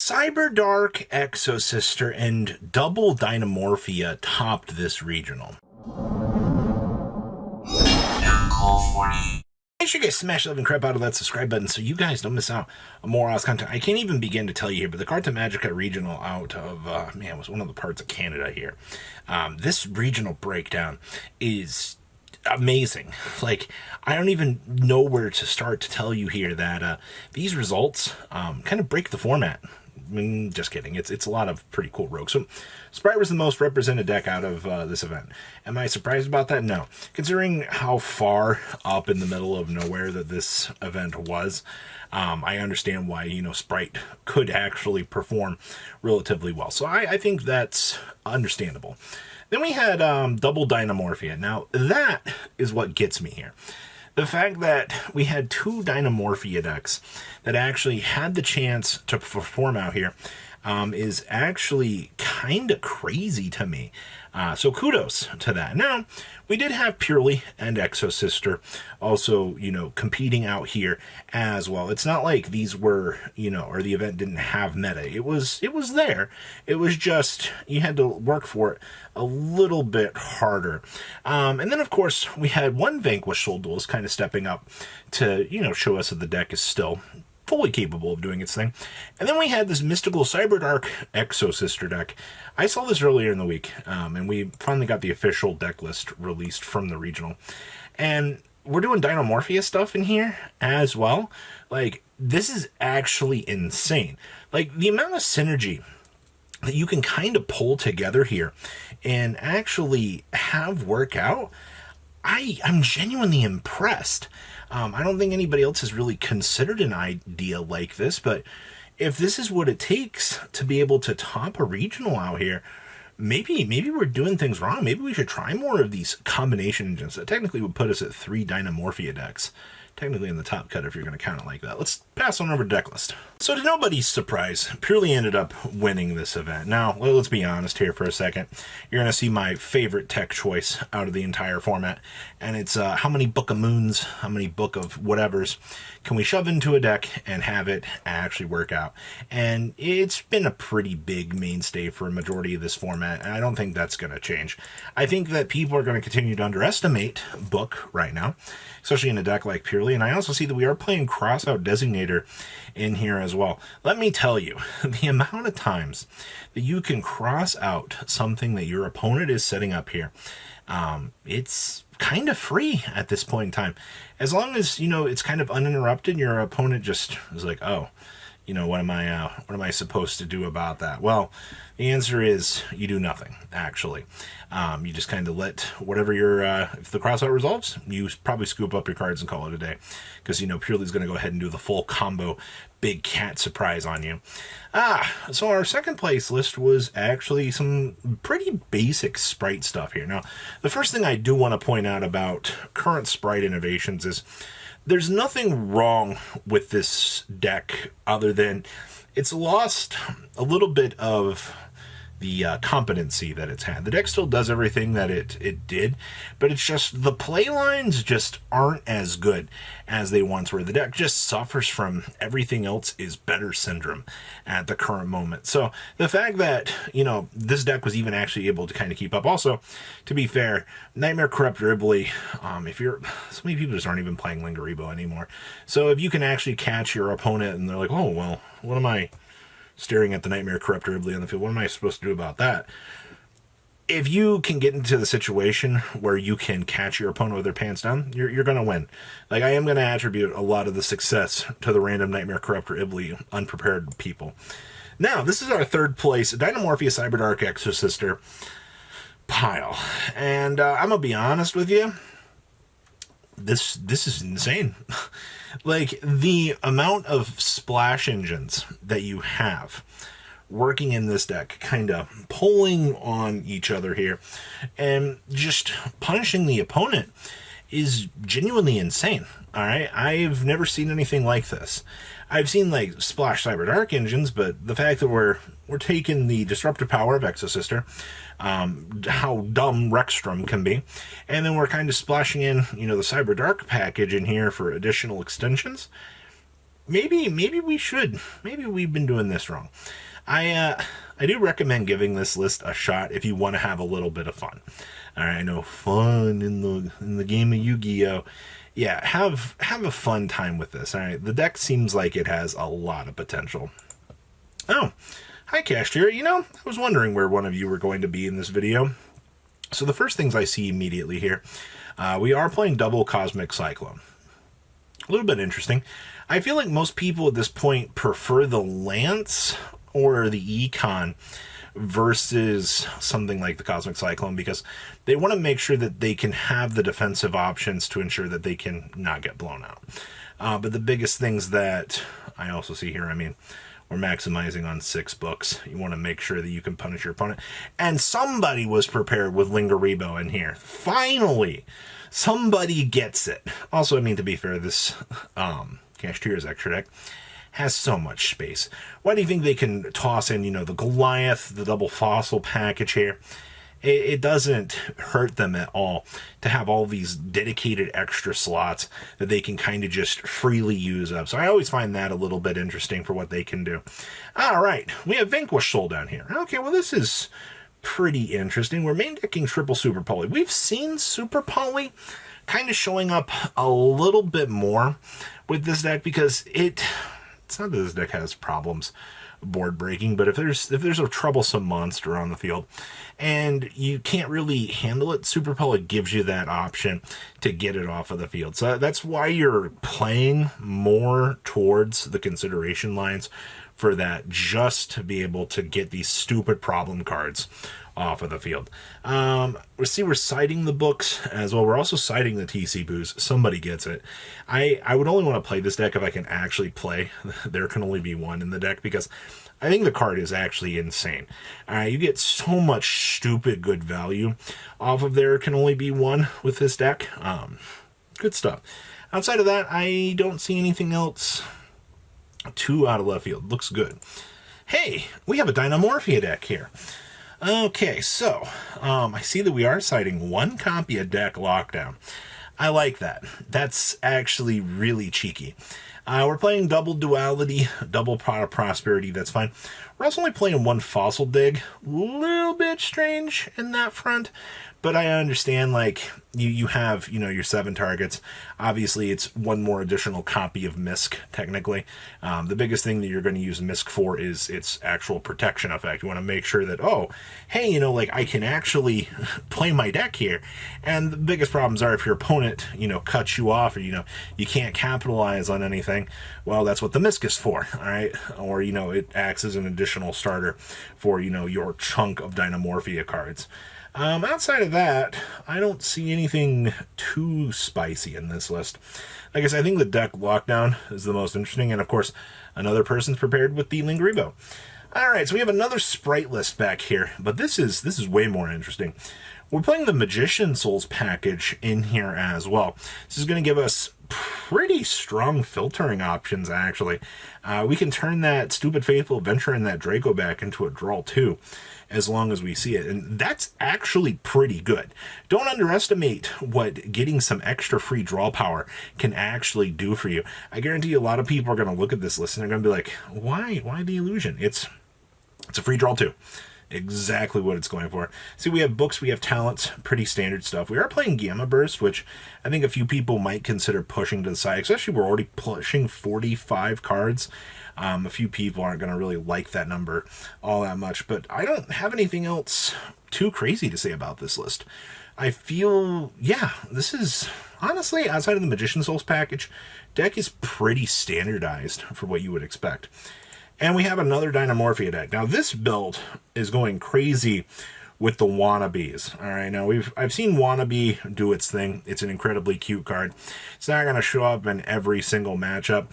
Cyberdark, Exosister, and double Dinomorphia topped this regional. Make sure you guys smash the living crap out of that subscribe button so you guys don't miss out on more awesome content. I can't even begin to tell you here, but the Carta Magica regional out of, was one of the parts of Canada here. This regional breakdown is amazing. Like, I don't even know where to start to tell you here that these results kind of break the format. Just kidding. It's a lot of pretty cool rogues. So Sprite was the most represented deck out of this event. Am I surprised about that? No. Considering how far up in the middle of nowhere that this event was, I understand why, Sprite could actually perform relatively well. So I think that's understandable. Then we had double Dinomorphia. Now, that is what gets me here. The fact that we had two Dinomorphia decks that actually had the chance to perform out here is actually kind of crazy to me. So kudos to that. Now, we did have Purely and Exosister also, competing out here as well. It's not like these were, or the event didn't have meta. It was there. It was just, you had to work for it a little bit harder. And then, of course, we had one Vanquished Soul Duelist kind of stepping up to, show us that the deck is still fully capable of doing its thing. And then we had this mystical Cyberdark Exosister deck. I saw this earlier in the week, and we finally got the official deck list released from the regional. And we're doing Dinomorphia stuff in here as well. Like, this is actually insane. Like, the amount of synergy that you can kind of pull together here and actually have work out, I'm genuinely impressed. I don't think anybody else has really considered an idea like this, but if this is what it takes to be able to top a regional out here, maybe we're doing things wrong. Maybe we should try more of these combination engines. That technically would put us at 3 Dinomorphia decks. Technically in the top cut if you're going to count it like that. Let's pass on over to deck list. So to nobody's surprise, Purely ended up winning this event. Now, let's be honest here for a second. You're going to see my favorite tech choice out of the entire format, and it's how many Book of Moons, how many Book of whatevers can we shove into a deck and have it actually work out. And it's been a pretty big mainstay for a majority of this format, and I don't think that's going to change. I think that people are going to continue to underestimate Book right now, especially in a deck like Purely. And I also see that we are playing Crossout Designator in here as well. Let me tell you, the amount of times that you can cross out something that your opponent is setting up here, it's kind of free at this point in time. As long as, it's kind of uninterrupted, your opponent just is like, oh, what am I supposed to do about that? Well, the answer is you do nothing, actually. You just kind of let whatever if the crossout resolves, you probably scoop up your cards and call it a day. Because, Purely's going to go ahead and do the full combo big cat surprise on you. So our second place list was actually some pretty basic Sprite stuff here. Now, the first thing I do want to point out about current Sprite innovations is there's nothing wrong with this deck other than it's lost a little bit of the competency that it's had. The deck still does everything that it did, but it's just the play lines just aren't as good as they once were. The deck just suffers from everything else is better syndrome at the current moment. So the fact that, this deck was even actually able to kind of keep up. Also, to be fair, Nightmare Corrupt Ribley, so many people just aren't even playing Lingaribo anymore. So if you can actually catch your opponent and they're like, oh, well, what am I staring at the Nightmare Corrupt Ribley on the field? What am I supposed to do about that? If you can get into the situation where you can catch your opponent with their pants down, you're going to win. Like, I am going to attribute a lot of the success to the random Nightmare Corrupt Ribley unprepared people. Now, this is our third place, Dinomorphia Cyberdark Exosister pile. And I'm going to be honest with you, this is insane. Like, the amount of splash engines that you have working in this deck, kind of pulling on each other here and just punishing the opponent is genuinely insane. All right, I've never seen anything like this. I've seen like Splash Cyberdark engines, but the fact that we're taking the disruptive power of Exosister, how dumb Rexstrom can be, and then we're kind of splashing in, the Cyberdark package in here for additional extensions. maybe we should. Maybe we've been doing this wrong. I do recommend giving this list a shot if you want to have a little bit of fun. All right, I know fun in the game of Yu-Gi-Oh. Yeah, have a fun time with this. All right, the deck seems like it has a lot of potential. Oh, hi Cashier. You know, I was wondering where one of you were going to be in this video. So the first things I see immediately here, we are playing double Cosmic Cyclone. A little bit interesting. I feel like most people at this point prefer the Lance or the Econ versus something like the Cosmic Cyclone because they want to make sure that they can have the defensive options to ensure that they can not get blown out. But the biggest things that I also see here, I mean, we're maximizing on 6 books. You want to make sure that you can punish your opponent. And somebody was prepared with Lingaribo in here. Finally! Somebody gets it. Also, I mean, to be fair, this Cashier's extra deck has so much space. Why do you think they can toss in, you know, the Goliath, the double fossil package here? It doesn't hurt them at all to have all these dedicated extra slots that they can kind of just freely use up. So I always find that a little bit interesting for what they can do. All right, we have Vanquish Soul down here. Okay, well, this is pretty interesting. We're main decking triple Super Poly. We've seen Super Poly kind of showing up a little bit more with this deck because it's not that this deck has problems board breaking, but if there's a troublesome monster on the field and you can't really handle it, Super Poly gives you that option to get it off of the field. So that's why you're playing more towards the consideration lines for that, just to be able to get these stupid problem cards off of the field. We're citing the books as well. We're also citing the TC Boos. Somebody gets it. I would only want to play this deck if I can actually play. There can only be one in the deck because I think the card is actually insane. You get so much stupid good value off of There Can Only Be One with this deck. Good stuff. Outside of that, I don't see anything else too out of left field. Looks good. Hey, we have a Dinomorphia deck here. Okay, so I see that we are citing one copy of Deck Lockdown. I like that. That's actually really cheeky. We're playing double Duality, double Pot of Prosperity. That's fine. We're also only playing one Fossil Dig. A little bit strange in that front, but I understand, like, you have, you know, your 7 targets. Obviously, it's one more additional copy of Misk, technically. The biggest thing that you're going to use Misk for is its actual protection effect. You want to make sure that, oh, hey, you know, like, I can actually play my deck here. And the biggest problems are if your opponent, you know, cuts you off or, you know, you can't capitalize on anything. Well, that's what the Misk is for, all right? Or, you know, it acts as an additional starter for, you know, your chunk of Dinomorphia cards. Outside of that, I don't see anything too spicy in this list. Like I said, I think the Deck Lockdown is the most interesting, and of course, another person's prepared with the Lingaribo. Alright, so we have another sprite list back here, but this is way more interesting. We're playing the Magician Souls package in here as well. This is going to give us pretty strong filtering options, actually. We can turn that Stupid Faithful Adventure and that Draco back into a draw too, as long as we see it. And that's actually pretty good. Don't underestimate what getting some extra free draw power can actually do for you. I guarantee you a lot of people are going to look at this list and they're going to be like, why the illusion? It's a free draw too. Exactly what it's going for. See, we have books, we have talents, pretty standard stuff. We are playing Gamma Burst, which I think a few people might consider pushing to the side, especially we're already pushing 45 cards. A few people aren't going to really like that number all that much, but I don't have anything else too crazy to say about this list. I feel, yeah, this is, honestly, outside of the Magician Souls package, deck is pretty standardized for what you would expect. And we have another Dinomorphia deck. Now, this build is going crazy with the Wannabes. All right, now I've seen Wannabe do its thing. It's an incredibly cute card. It's not going to show up in every single matchup.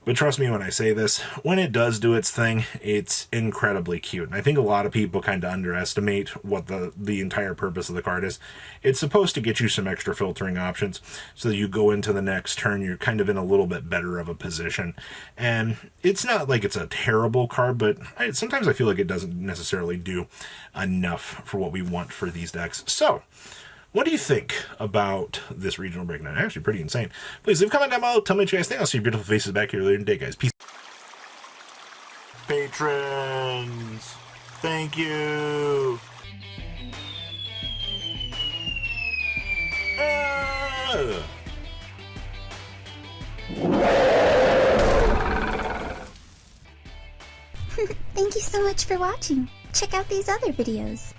But trust me when I say this, when it does do its thing, it's incredibly cute. And I think a lot of people kind of underestimate what the entire purpose of the card is. It's supposed to get you some extra filtering options so that you go into the next turn, you're kind of in a little bit better of a position. And it's not like it's a terrible card, but sometimes I feel like it doesn't necessarily do enough for what we want for these decks. So, What do you think about this regional breakdown? Actually, pretty insane. Please leave a comment down below. Tell me what you guys think. I'll see your beautiful faces back here later in the day, guys. Peace. Patrons, thank you. Thank you so much for watching. Check out these other videos.